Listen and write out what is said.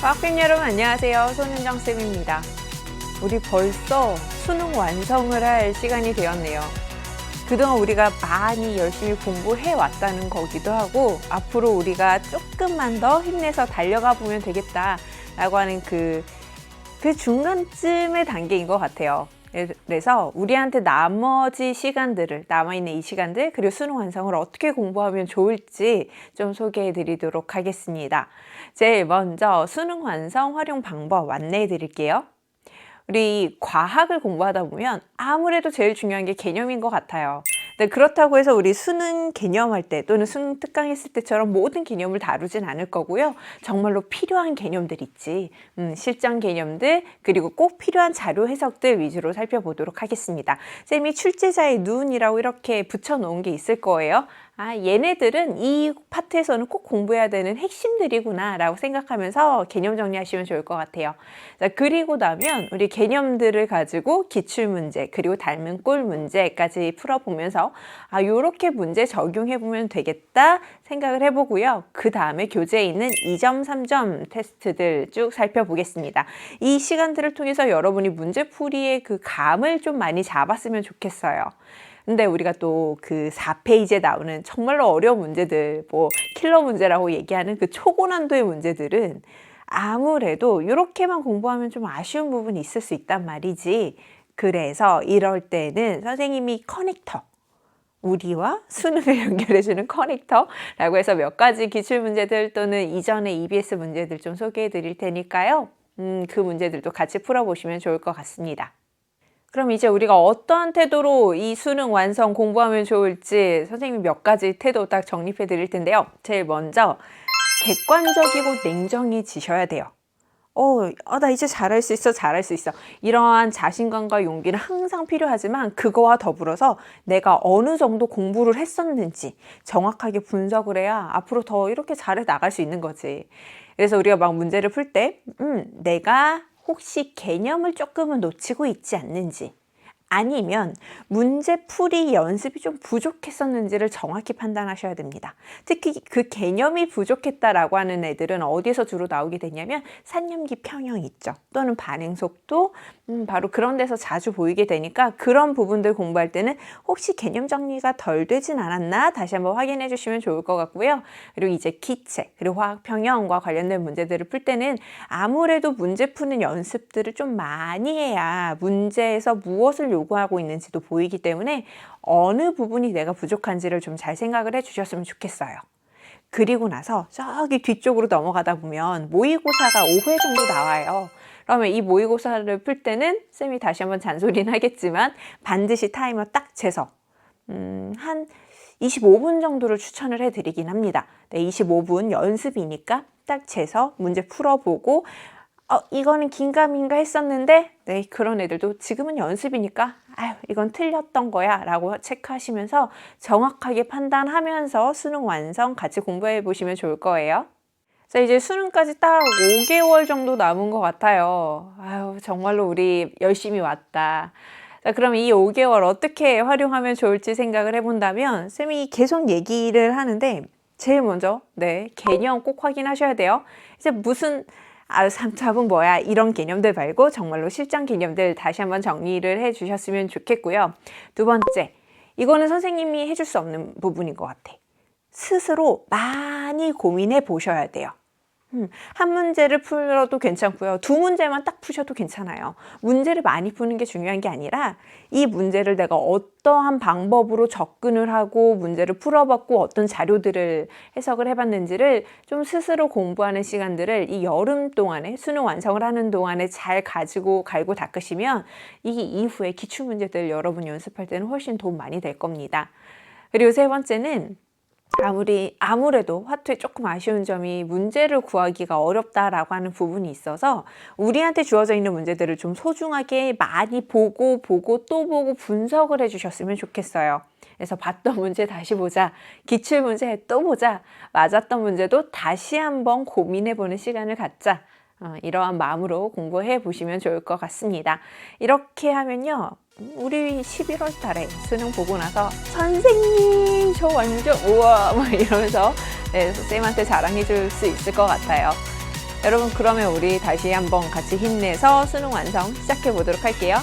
과학팬 여러분 안녕하세요. 손은정쌤입니다. 우리 벌써 수능 완성을 할 시간이 되었네요. 그동안 우리가 많이 열심히 공부해 왔다는 거기도 하고 앞으로 우리가 조금만 더 힘내서 달려가 보면 되겠다라고 하는 그 중간쯤의 단계인 것 같아요. 그래서 우리한테 나머지 시간들을, 남아있는 이 시간들, 그리고 수능 완성을 어떻게 공부하면 좋을지 좀 소개해 드리도록 하겠습니다. 제일 먼저 수능 완성 활용 방법 안내해 드릴게요. 우리 과학을 공부하다 보면 아무래도 제일 중요한 게 개념인 것 같아요. 근데 그렇다고 해서 우리 수능 개념할 때 또는 수능 특강 했을 때처럼 모든 개념을 다루진 않을 거고요. 정말로 필요한 개념들 있지. 실전 개념들 그리고 꼭 필요한 자료 해석들 위주로 살펴보도록 하겠습니다. 쌤이 출제자의 눈이라고 이렇게 붙여놓은 게 있을 거예요. 아, 얘네들은 이 파트에서는 꼭 공부해야 되는 핵심들이구나 라고 생각하면서 개념 정리하시면 좋을 것 같아요. 자, 그리고 나면 우리 개념들을 가지고 기출문제 그리고 닮은 꼴 문제까지 풀어보면서 요렇게 문제 적용해보면 되겠다 생각을 해보고요. 그 다음에 교재에 있는 2점, 3점 테스트들 쭉 살펴보겠습니다. 이 시간들을 통해서 여러분이 문제풀이의 그 감을 좀 많이 잡았으면 좋겠어요. 근데 우리가 또 그 4페이지에 나오는 정말로 어려운 문제들, 뭐 킬러 문제라고 얘기하는 그 초고난도의 문제들은 아무래도 이렇게만 공부하면 좀 아쉬운 부분이 있을 수 있단 말이지. 그래서 이럴 때는 선생님이 커넥터, 우리와 수능을 연결해주는 커넥터라고 해서 몇 가지 기출문제들 또는 이전의 EBS 문제들 좀 소개해 드릴 테니까요. 그 문제들도 같이 풀어보시면 좋을 것 같습니다. 그럼 이제 우리가 어떠한 태도로 이 수능 완성 공부하면 좋을지 선생님이 몇 가지 태도 딱 정립해 드릴 텐데요. 제일 먼저 객관적이고 냉정해지셔야 돼요. 나 이제 잘할 수 있어, 잘할 수 있어. 이러한 자신감과 용기는 항상 필요하지만 그거와 더불어서 내가 어느 정도 공부를 했었는지 정확하게 분석을 해야 앞으로 더 이렇게 잘해 나갈 수 있는 거지. 그래서 우리가 막 문제를 풀 때 내가 혹시 개념을 조금은 놓치고 있지 않는지 아니면 문제풀이 연습이 좀 부족했었는지를 정확히 판단하셔야 됩니다. 특히 그 개념이 부족했다라고 하는 애들은 어디서 주로 나오게 되냐면 산념기 평형 있죠. 또는 반응속도 바로 그런 데서 자주 보이게 되니까 그런 부분들 공부할 때는 혹시 개념 정리가 덜 되진 않았나 다시 한번 확인해 주시면 좋을 것 같고요. 그리고 이제 기체 그리고 화학 평형과 관련된 문제들을 풀 때는 아무래도 문제 푸는 연습들을 좀 많이 해야 문제에서 무엇을 요구하고 있는지도 보이기 때문에 어느 부분이 내가 부족한지를 좀 잘 생각을 해 주셨으면 좋겠어요. 그리고 나서 저기 뒤쪽으로 넘어가다 보면 모의고사가 5회 정도 나와요. 그러면 이 모의고사를 풀 때는 쌤이 다시 한번 잔소리는 하겠지만 반드시 타이머 딱 재서 한 25분 정도를 추천을 해드리긴 합니다. 네, 25분 연습이니까 딱 재서 문제 풀어보고 이거는 긴가민가 했었는데 네, 그런 애들도 지금은 연습이니까 이건 틀렸던 거야 라고 체크하시면서 정확하게 판단하면서 수능 완성 같이 공부해 보시면 좋을 거예요. 자, 이제 수능까지 딱 5개월 정도 남은 것 같아요. 정말로 우리 열심히 왔다. 자, 그럼 이 5개월 어떻게 활용하면 좋을지 생각을 해본다면 쌤이 계속 얘기를 하는데 제일 먼저 개념 꼭 확인하셔야 돼요. 이제 무슨 3탑은 뭐야 이런 개념들 말고 정말로 실전 개념들 다시 한번 정리를 해 주셨으면 좋겠고요. 두 번째, 이거는 선생님이 해줄 수 없는 부분인 것 같아. 스스로 많이 고민해 보셔야 돼요. 한 문제를 풀어도 괜찮고요. 두 문제만 딱 푸셔도 괜찮아요. 문제를 많이 푸는 게 중요한 게 아니라 이 문제를 내가 어떠한 방법으로 접근을 하고 문제를 풀어봤고 어떤 자료들을 해석을 해봤는지를 좀 스스로 공부하는 시간들을 이 여름 동안에 수능 완성을 하는 동안에 잘 가지고 갈고 닦으시면 이 이후에 기출문제들 여러분 연습할 때는 훨씬 도움 많이 될 겁니다. 그리고 세 번째는 아무래도 화투에 조금 아쉬운 점이 문제를 구하기가 어렵다라고 하는 부분이 있어서 우리한테 주어져 있는 문제들을 좀 소중하게 많이 보고 또 보고 분석을 해주셨으면 좋겠어요. 그래서 봤던 문제 다시 보자, 기출문제 또 보자, 맞았던 문제도 다시 한번 고민해보는 시간을 갖자. 이러한 마음으로 공부해 보시면 좋을 것 같습니다. 이렇게 하면요. 우리 11월 달에 수능 보고 나서 선생님 저 완전 우와 막 이러면서 쌤한테 자랑해 줄 수 있을 것 같아요. 여러분, 그러면 우리 다시 한번 같이 힘내서 수능 완성 시작해 보도록 할게요.